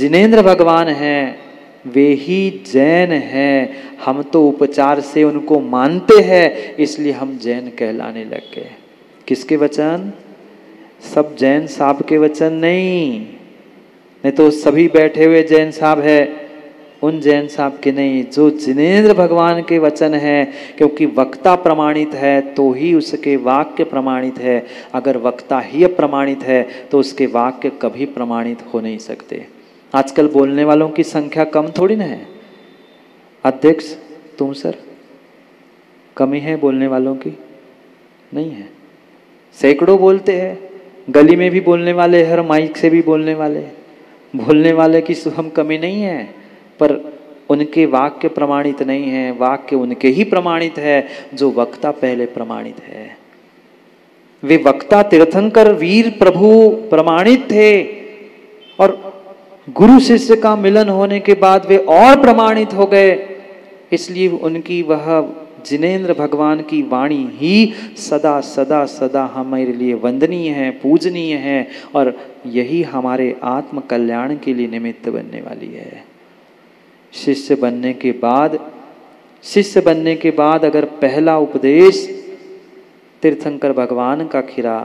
जिनेंद्र भगवान हैं वे ही जैन हैं। हम तो उपचार से उनको मानते हैं, इसलिए हम जैन कहलाने लग गए। किसके वचन? सब जैन साहब के वचन नहीं तो सभी बैठे हुए जैन साहब है, उन जैन साहब के नहीं, जो जिनेंद्र भगवान के वचन है। क्योंकि वक्ता प्रमाणित है तो ही उसके वाक्य प्रमाणित है। अगर वक्ता ही अप्रमाणित है तो उसके वाक्य कभी प्रमाणित हो नहीं सकते। आजकल बोलने वालों की संख्या कम थोड़ी ना है। अध्यक्ष तुम सर, कमी है बोलने वालों की? नहीं है, सैकड़ों बोलते हैं। गली में भी बोलने वाले, हर माइक से भी बोलने वाले की हम कमी नहीं है, पर उनके वाक्य प्रमाणित नहीं है। वाक्य उनके ही प्रमाणित है जो वक्ता पहले प्रमाणित है। वे वक्ता तीर्थंकर वीर प्रभु प्रमाणित थे, और गुरु शिष्य का मिलन होने के बाद वे और प्रमाणित हो गए। इसलिए उनकी वह जिनेंद्र भगवान की वाणी ही सदा सदा सदा हमारे लिए वंदनीय है, पूजनीय है, और यही हमारे आत्म कल्याण के लिए निमित्त बनने वाली है। शिष्य बनने के बाद अगर पहला उपदेश तीर्थंकर भगवान का खिरा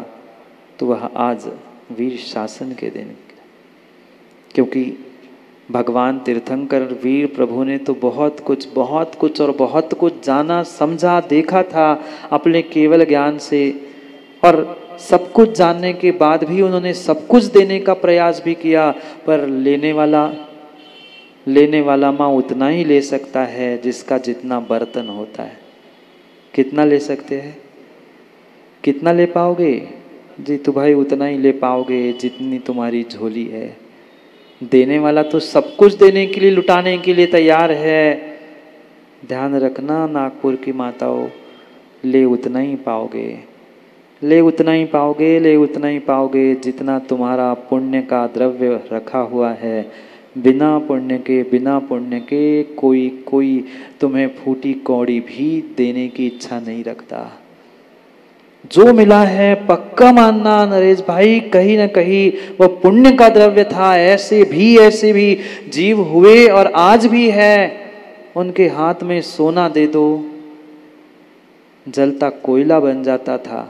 तो वह आज वीर शासन के दिन, क्योंकि भगवान तीर्थंकर वीर प्रभु ने तो बहुत कुछ जाना, समझा, देखा था अपने केवल ज्ञान से। और सब कुछ जानने के बाद भी उन्होंने सब कुछ देने का प्रयास भी किया, पर लेने वाला माँ उतना ही ले सकता है जिसका जितना बर्तन होता है। कितना ले सकते हैं? कितना ले पाओगे जी? तो भाई उतना ही ले पाओगे जितनी तुम्हारी झोली है। देने वाला तो सब कुछ देने के लिए, लुटाने के लिए तैयार है। ध्यान रखना नागपुर की माताओं, ले उतना ही पाओगे जितना तुम्हारा पुण्य का द्रव्य रखा हुआ है। बिना पुण्य के कोई तुम्हें फूटी कौड़ी भी देने की इच्छा नहीं रखता। जो मिला है पक्का मानना नरेश भाई, कहीं ना कहीं वह पुण्य का द्रव्य था। ऐसे भी जीव हुए और आज भी है, उनके हाथ में सोना दे दो जलता कोयला बन जाता था।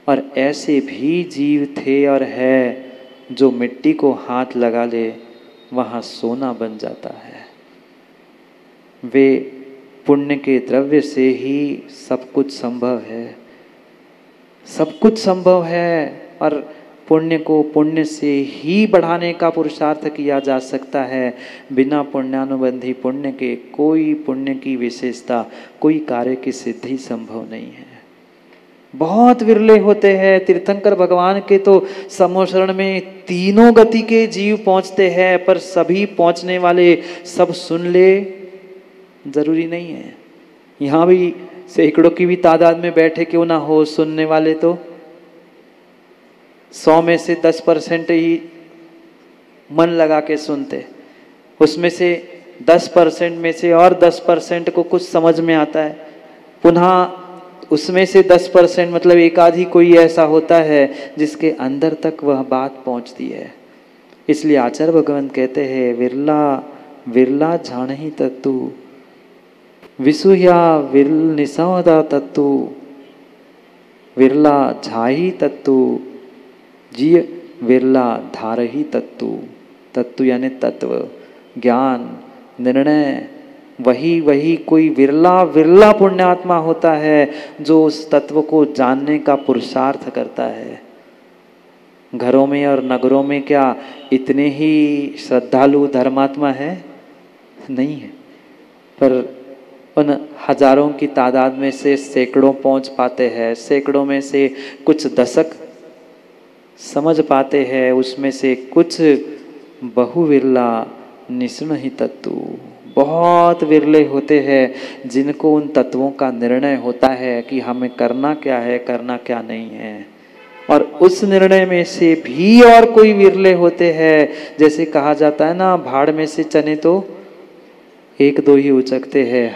और ऐसे भी जीव थे और है जो मिट्टी को हाथ लगा ले वहाँ सोना बन जाता है। वे पुण्य के द्रव्य से ही सब कुछ संभव है, और पुण्य को पुण्य से ही बढ़ाने का पुरुषार्थ किया जा सकता है। बिना पुण्यानुबंधी पुण्य के कोई पुण्य की विशेषता, कोई कार्य की सिद्धि संभव नहीं है। बहुत विरले होते हैं। तीर्थंकर भगवान के तो समोशरण में तीनों गति के जीव पहुंचते हैं, पर सभी पहुंचने वाले सब सुन ले जरूरी नहीं है। यहाँ भी सैकड़ों की भी तादाद में बैठे क्यों ना हो, सुनने वाले तो 100 में से 10% ही मन लगा के सुनते। उसमें से 10% में से और 10% को कुछ समझ में आता है। पुनः उसमें से 10% मतलब एक आधी कोई ऐसा होता है जिसके अंदर तक वह बात पहुंचती है। इसलिए आचार्य भगवंत कहते हैं, विरला झाणहि तत्तु विसुह्या विरल निसंवदा तत्तु विरला झाही तत्तु जिय विरला धारही तत्तु यानी तत्व, ज्ञान, निर्णय। वही कोई विरला पुण्यात्मा होता है जो उस तत्व को जानने का पुरुषार्थ करता है। घरों में और नगरों में क्या इतने ही श्रद्धालु धर्मात्मा है? नहीं है, पर उन हजारों की तादाद में से सैकड़ों पहुंच पाते हैं। सैकड़ों में से कुछ दशक समझ पाते हैं, उसमें से कुछ बहुविरला निष्ण ही तत्व, बहुत विरले होते हैं जिनको उन तत्वों का निर्णय होता है कि हमें करना क्या है, करना क्या नहीं है। और उस निर्णय में से भी और कोई विरले होते हैं। जैसे कहा जाता है ना, भाड़ में से चने तो 1-2 ही उचकते हैं,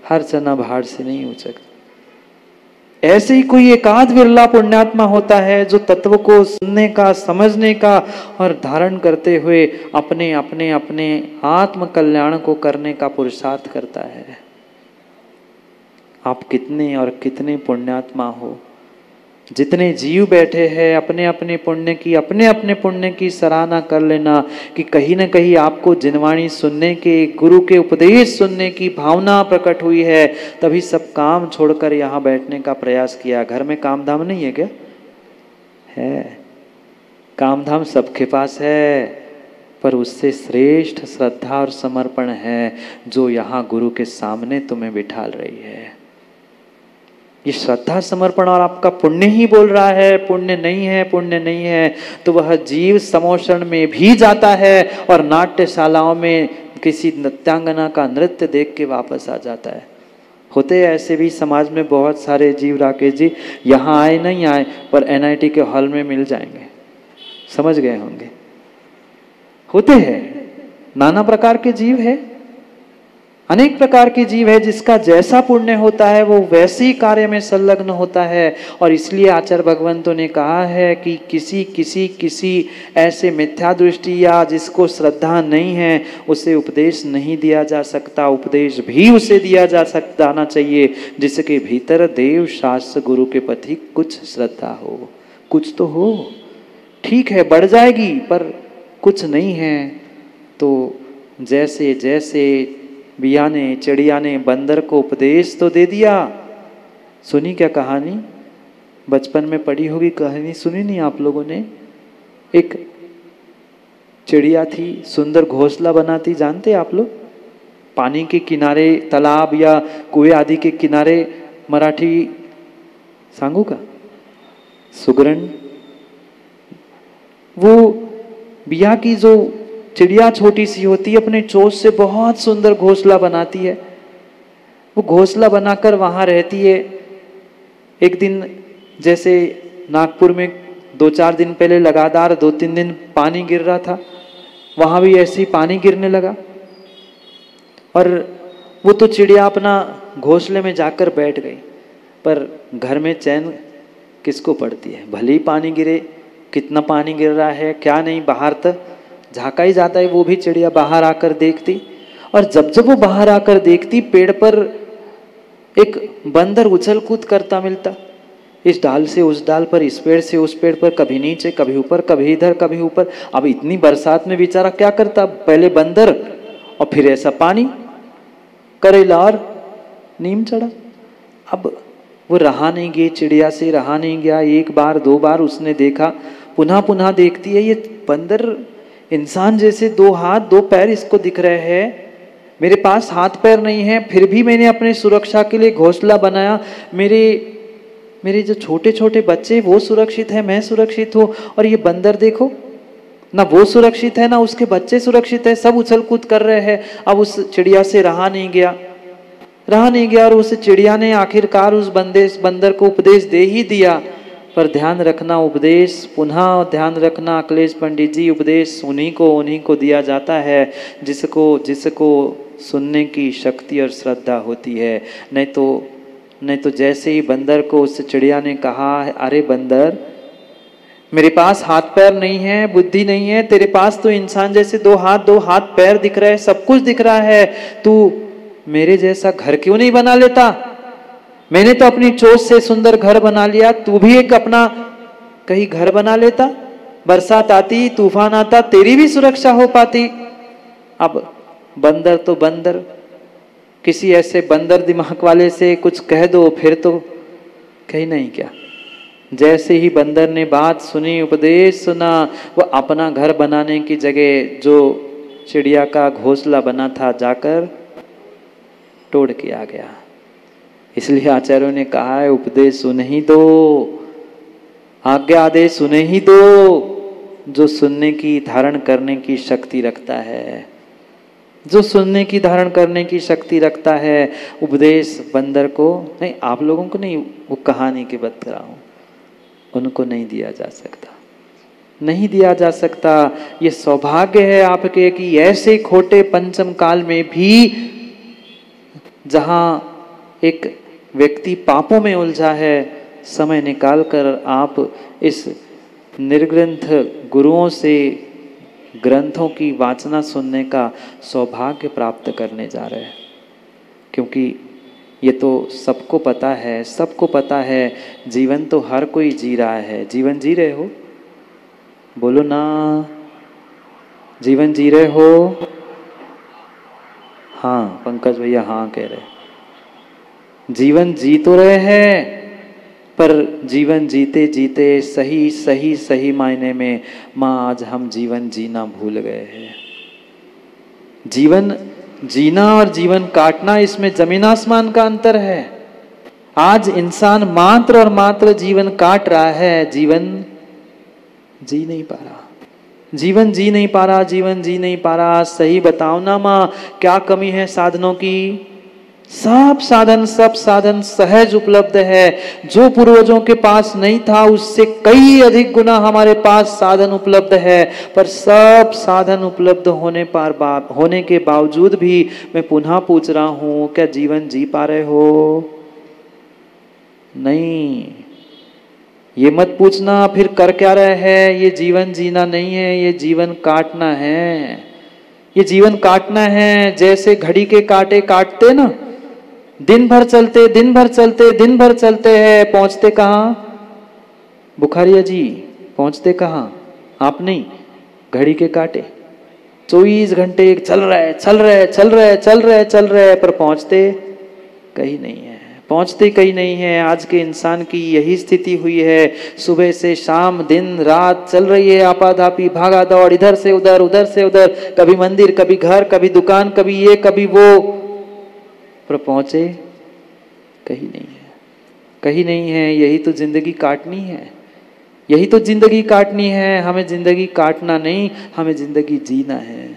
हर चना भाड़ से नहीं उचकता। ऐसे ही कोई एकाध विरला पुण्यात्मा होता है जो तत्व को सुनने का, समझने का और धारण करते हुए अपने अपने अपने आत्म कल्याण को करने का पुरुषार्थ करता है। आप कितने और कितने पुण्यात्मा हो, जितने जीव बैठे हैं अपने अपने पुण्य की सराहना कर लेना कि कहीं न कहीं आपको जिनवाणी सुनने के, गुरु के उपदेश सुनने की भावना प्रकट हुई है, तभी सब काम छोड़कर यहाँ बैठने का प्रयास किया। घर में काम धाम नहीं है क्या? है, काम धाम सबके पास है, पर उससे श्रेष्ठ श्रद्धा और समर्पण है जो यहाँ गुरु के सामने तुम्हें बिठाल रही है। ये श्रद्धा समर्पण और आपका पुण्य ही बोल रहा है, पुण्य नहीं है, पुण्य नहीं है, तो वह जीव समोषण में भी जाता है और नाट्यशालाओं में किसी नृत्यांगना का नृत्य देख के वापस आ जाता है। होते हैं ऐसे भी समाज में बहुत सारे जीव, राकेश जी, यहाँ आए नहीं आए पर NIT के हॉल में मिल जाएंगे, समझ गए होंगे। होते हैं, नाना प्रकार के जीव है, अनेक प्रकार के जीव है, जिसका जैसा पुण्य होता है वो वैसे ही कार्य में संलग्न होता है। और इसलिए आचार्य भगवंतों ने कहा है कि किसी ऐसे मिथ्या दृष्टि या जिसको श्रद्धा नहीं है उसे उपदेश नहीं दिया जा सकता। उपदेश भी उसे दिया जाना चाहिए जिसके भीतर देव शास्त्र गुरु के प्रति कुछ श्रद्धा हो, कुछ तो हो। ठीक है, बढ़ जाएगी, पर कुछ नहीं है तो जैसे जैसे बिया ने, चिड़िया ने बंदर को उपदेश तो दे दिया। सुनी क्या कहानी? बचपन में पढ़ी होगी कहानी, सुनी नहीं आप लोगों ने? एक चिड़िया थी, सुंदर घोंसला बनाती, जानते आप लोग? पानी के किनारे, तालाब या कुएं आदि के किनारे, मराठी सांगू का सुगरण, वो बिया की जो चिड़िया छोटी सी होती है, अपने चोंच से बहुत सुंदर घोंसला बनाती है। वो घोंसला बनाकर वहां रहती है। एक दिन जैसे नागपुर में 2-4 दिन पहले लगातार 2-3 दिन पानी गिर रहा था, वहां भी ऐसे ही पानी गिरने लगा और वो तो चिड़िया अपना घोंसले में जाकर बैठ गई। पर घर में चैन किसको पड़ती है? भले ही पानी गिरे, कितना पानी गिर रहा है क्या नहीं, बाहर तक झांका ही जाता है। वो भी चिड़िया बाहर आकर देखती, और जब जब वो बाहर आकर देखती, पेड़ पर एक बंदर उछल कूद करता मिलता, इस डाल से उस डाल पर, इस पेड़ से उस पेड़ पर, कभी नीचे कभी ऊपर, कभी इधर कभी ऊपर। अब इतनी बरसात में बेचारा क्या करता? पहले बंदर और फिर ऐसा पानी, करेला और नीम चढ़ा। अब वो रहा नहीं गया, चिड़िया से रहा नहीं गया। 1 बार 2 बार उसने देखा, पुनः पुनः देखती है, ये बंदर इंसान जैसे 2 हाथ 2 पैर इसको दिख रहे हैं, मेरे पास हाथ पैर नहीं है, फिर भी मैंने अपने सुरक्षा के लिए घोंसला बनाया। मेरे जो छोटे छोटे बच्चे वो सुरक्षित है, मैं सुरक्षित हूँ, और ये बंदर देखो ना, वो सुरक्षित है ना उसके बच्चे सुरक्षित है, सब उछल कूद कर रहे हैं। अब उस चिड़िया से रहा नहीं गया और उस चिड़िया ने आखिरकार उस बंदर को उपदेश दे ही दिया। पर ध्यान रखना, उपदेश पुनः ध्यान रखना अखिलेश पंडित जी, उपदेश उन्हीं को दिया जाता है जिसको सुनने की शक्ति और श्रद्धा होती है। नहीं तो जैसे ही बंदर को उस चिड़िया ने कहा, अरे बंदर, मेरे पास हाथ पैर नहीं है, बुद्धि नहीं है, तेरे पास तो इंसान जैसे 2 हाथ पैर दिख रहे हैं, सब कुछ दिख रहा है, तू मेरे जैसा घर क्यों नहीं बना लेता? मैंने तो अपनी चोंच से सुंदर घर बना लिया, तू भी एक अपना कहीं घर बना लेता, बरसात आती, तूफान आता, तेरी भी सुरक्षा हो पाती। अब बंदर तो बंदर, किसी ऐसे बंदर दिमाग वाले से कुछ कह दो, फिर तो कहीं नहीं क्या। जैसे ही बंदर ने बात सुनी, उपदेश सुना, वो अपना घर बनाने की जगह जो चिड़िया का घोंसला बना था जाकर तोड़ के आ गया। इसलिए आचार्यों ने कहा है, उपदेश सुन ही दो, आज्ञा आदेश सुने ही दो, जो सुनने की धारण करने की शक्ति रखता है, जो सुनने की धारण करने की शक्ति रखता है। उपदेश बंदर को नहीं, आप लोगों को नहीं, वो कहानी की बात कर रहा हूं, उनको नहीं दिया जा सकता, नहीं दिया जा सकता। ये सौभाग्य है आपके कि ऐसे खोटे पंचम काल में भी, जहां एक व्यक्ति पापों में उलझा है, समय निकालकर आप इस निर्ग्रंथ गुरुओं से ग्रंथों की वाचना सुनने का सौभाग्य प्राप्त करने जा रहे हैं। क्योंकि ये तो सबको पता है, सबको पता है, जीवन तो हर कोई जी रहा है। जीवन जी रहे हो? बोलो ना, जीवन जी रहे हो? हाँ, पंकज भैया हाँ कह रहे। जीवन जी तो रहे हैं, पर जीवन जीते जीते सही सही सही मायने में माँ आज हम जीवन जीना भूल गए हैं। जीवन जीना और जीवन काटना, इसमें जमीन आसमान का अंतर है। आज इंसान मात्र और मात्र जीवन काट रहा है, जीवन जी नहीं पा रहा। जीवन जी नहीं पा रहा, जीवन जी नहीं पा रहा। सही बताओ ना माँ, क्या कमी है साधनों की? सब साधन सहज उपलब्ध है। जो पूर्वजों के पास नहीं था उससे कई अधिक गुना हमारे पास साधन उपलब्ध है। पर सब साधन उपलब्ध होने के बावजूद भी मैं पुनः पूछ रहा हूं, क्या जीवन जी पा रहे हो? नहीं। ये मत पूछना फिर कर क्या रहे हैं। ये जीवन जीना नहीं है, ये जीवन काटना है। ये जीवन काटना है। जैसे घड़ी के कांटे काटते ना, दिन भर चलते दिन भर चलते दिन भर चलते हैं, पहुंचते कहाँ? बुखारिया जी पहुंचते कहाँ? आप नहीं, घड़ी के कांटे 24 घंटे चल रहे चल रहे चल रहे चल रहे चल रहे, पर पहुंचते कहीं नहीं है, पहुंचते कहीं नहीं है। आज के इंसान की यही स्थिति हुई है। सुबह से शाम दिन रात चल रही है, आपाधापी भागा दौड़, इधर से उधर उधर से उधर, कभी मंदिर कभी घर कभी दुकान कभी ये कभी वो, पर पहुंचे कहीं नहीं है, कहीं नहीं है। यही तो जिंदगी काटनी है, यही तो जिंदगी काटनी है। हमें जिंदगी काटना नहीं, हमें जिंदगी जीना है।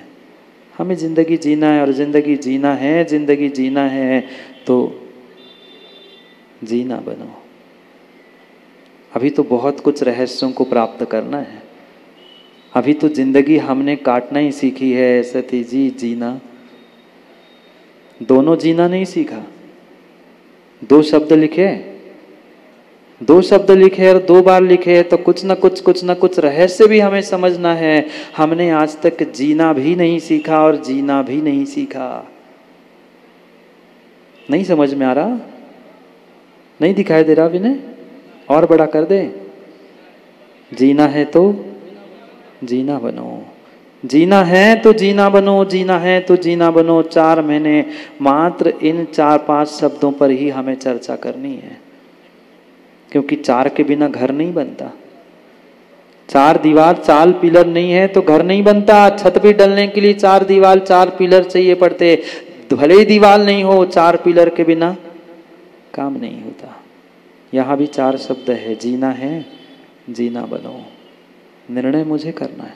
हमें जिंदगी जीना है, और जिंदगी जीना है, जिंदगी जीना है तो जीना बनो। अभी तो बहुत कुछ रहस्यों को प्राप्त करना है। अभी तो जिंदगी हमने काटना ही सीखी है सती जी, जीना दोनों जीना नहीं सीखा। दो शब्द लिखे, दो शब्द लिखे और 2 बार लिखे, तो कुछ ना कुछ रहस्य भी हमें समझना है। हमने आज तक जीना भी नहीं सीखा और जीना भी नहीं सीखा। नहीं समझ में आ रहा? नहीं दिखाई दे रहा विनय? और बड़ा कर दे। जीना है तो जीना बनो, जीना है तो जीना बनो, जीना है तो जीना बनो। 4 महीने मात्र इन 4-5 शब्दों पर ही हमें चर्चा करनी है, क्योंकि 4 के बिना घर नहीं बनता। 4 दीवार 4 पिलर नहीं है तो घर नहीं बनता। छत पे डलने के लिए 4 दीवार 4 पिलर चाहिए पड़ते। भले ही दीवार नहीं हो, 4 पिलर के बिना काम नहीं होता। यहाँ भी 4 शब्द है, जीना है, जीना बनो। निर्णय मुझे करना है,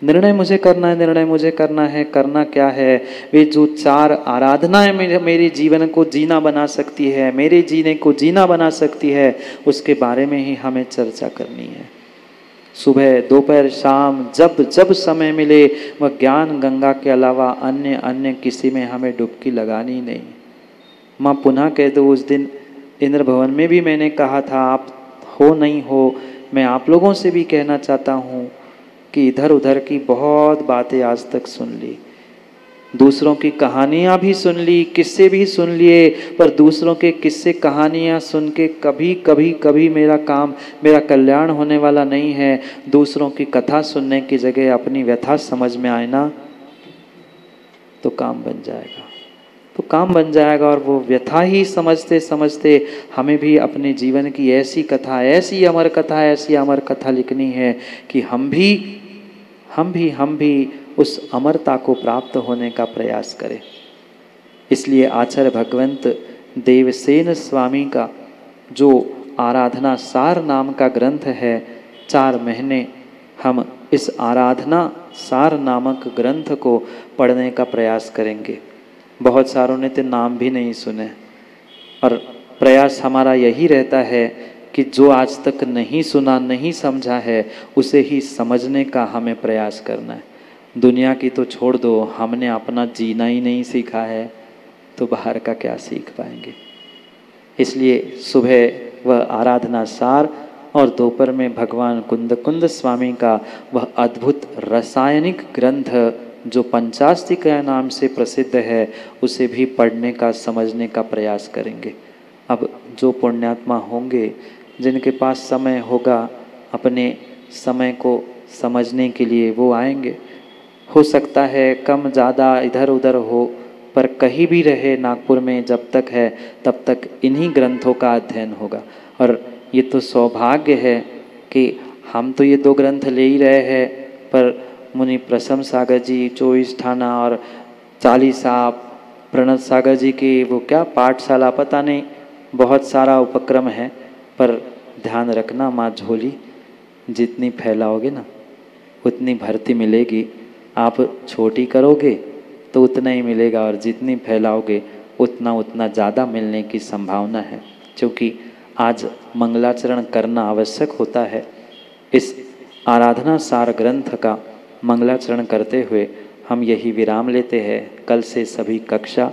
निर्णय मुझे करना है, निर्णय मुझे करना है। करना क्या है? वे जो 4 आराधनाएं मेरे जीवन को जीना बना सकती है, मेरे जीने को जीना बना सकती है, उसके बारे में ही हमें चर्चा करनी है। सुबह दोपहर शाम जब जब समय मिले, वह ज्ञान गंगा के अलावा अन्य किसी में हमें डुबकी लगानी नहीं। माँ पुनः कह दो, उस दिन इंद्र भवन में भी मैंने कहा था, आप हो नहीं हो, मैं आप लोगों से भी कहना चाहता हूँ कि इधर उधर की बहुत बातें आज तक सुन ली, दूसरों की कहानियाँ भी सुन ली, किस्से भी सुन लिए, पर दूसरों के किस्से कहानियाँ सुन के कभी मेरा कल्याण होने वाला नहीं है। दूसरों की कथा सुनने की जगह अपनी व्यथा समझ में आए ना, तो काम बन जाएगा, तो काम बन जाएगा। और वो व्यथा ही समझते समझते हमें भी अपने जीवन की ऐसी कथा, ऐसी अमर कथा लिखनी है कि हम भी उस अमरता को प्राप्त होने का प्रयास करें। इसलिए आचार्य भगवंत देवसेन स्वामी का जो आराधना सार नाम का ग्रंथ है, 4 महीने हम इस आराधना सार नामक ग्रंथ को पढ़ने का प्रयास करेंगे। बहुत सारों ने तो नाम भी नहीं सुने, और प्रयास हमारा यही रहता है कि जो आज तक नहीं सुना नहीं समझा है उसे ही समझने का हमें प्रयास करना है। दुनिया की तो छोड़ दो, हमने अपना जीना ही नहीं सीखा है तो बाहर का क्या सीख पाएंगे? इसलिए सुबह वह आराधना सार और दोपहर में भगवान कुंद कुंद स्वामी का वह अद्भुत रासायनिक ग्रंथ जो पंचास्ति के नाम से प्रसिद्ध है, उसे भी पढ़ने का समझने का प्रयास करेंगे। अब जो पुण्यात्मा होंगे, जिनके पास समय होगा अपने समय को समझने के लिए, वो आएंगे। हो सकता है कम ज़्यादा इधर उधर हो, पर कहीं भी रहे नागपुर में जब तक है तब तक इन्हीं ग्रंथों का अध्ययन होगा। और ये तो सौभाग्य है कि हम तो ये 2 ग्रंथ ले ही रहे हैं, पर मुनि प्रसम सागर जी 24 ठाना और 40 आप प्रणत सागर जी की वो क्या पाठशाला, पता नहीं, बहुत सारा उपक्रम है। पर ध्यान रखना, माँ झोली जितनी फैलाओगे ना उतनी भर्ती मिलेगी। आप छोटी करोगे तो उतना ही मिलेगा, और जितनी फैलाओगे उतना ज़्यादा मिलने की संभावना है। क्योंकि आज मंगलाचरण करना आवश्यक होता है। इस आराधना सार ग्रंथ का मंगलाचरण करते हुए हम यही विराम लेते हैं। कल से सभी कक्षा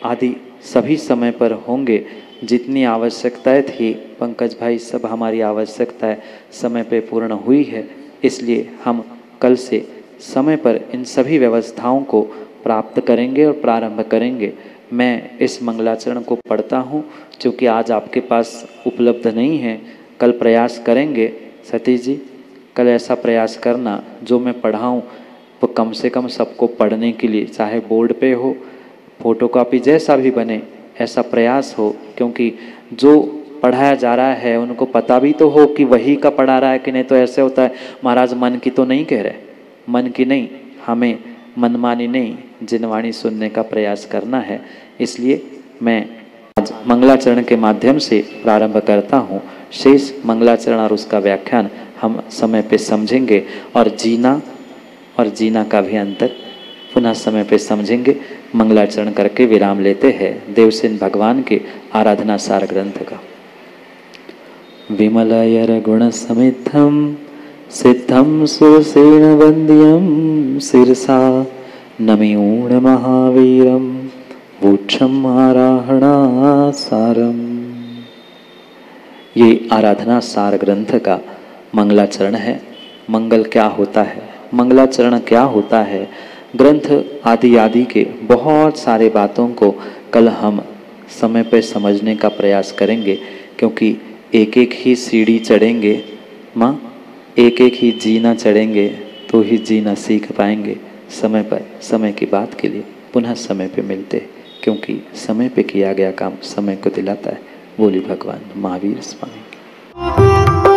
आदि सभी समय पर होंगे। जितनी आवश्यकताएं थी पंकज भाई, सब हमारी आवश्यकताएं समय पे पूर्ण हुई है, इसलिए हम कल से समय पर इन सभी व्यवस्थाओं को प्राप्त करेंगे और प्रारंभ करेंगे। मैं इस मंगलाचरण को पढ़ता हूँ, क्योंकि आज आपके पास उपलब्ध नहीं है। कल प्रयास करेंगे। सतीश जी, कल ऐसा प्रयास करना जो मैं पढ़ाऊँ वो कम से कम सबको पढ़ने के लिए, चाहे बोर्ड पे हो, फोटोकॉपी, जैसा भी बने, ऐसा प्रयास हो। क्योंकि जो पढ़ाया जा रहा है उनको पता भी तो हो कि वही का पढ़ा रहा है कि नहीं। तो ऐसे होता है, महाराज मन की तो नहीं कह रहे, मन की नहीं, हमें मनमानी नहीं, जिनवाणी सुनने का प्रयास करना है। इसलिए मैं आज मंगलाचरण के माध्यम से प्रारंभ करता हूँ। शेष मंगलाचरण और उसका व्याख्यान हम समय पे समझेंगे, और जीना का भी अंतर पुनः समय पे समझेंगे। मंगलाचरण करके विराम लेते हैं देवसेन भगवान के आराधना सार ग्रंथ का। विमलयर गुण समिद्धम सिद्धम सुरसेन वंद्यम शिरसा नमिऊण महावीरम वोक्षम आराहणा सारम। ये आराधना सार ग्रंथ का मंगलाचरण है। मंगल क्या होता है, मंगलाचरण क्या होता है, ग्रंथ आदि के बहुत सारे बातों को कल हम समय पर समझने का प्रयास करेंगे। क्योंकि एक एक ही सीढ़ी चढ़ेंगे माँ, एक एक ही जीना चढ़ेंगे तो ही जीना सीख पाएंगे। समय पर समय की बात के लिए पुनः समय पे मिलते, क्योंकि समय पे किया गया काम समय को दिलाता है। बोली भगवान महावीर स्वामी।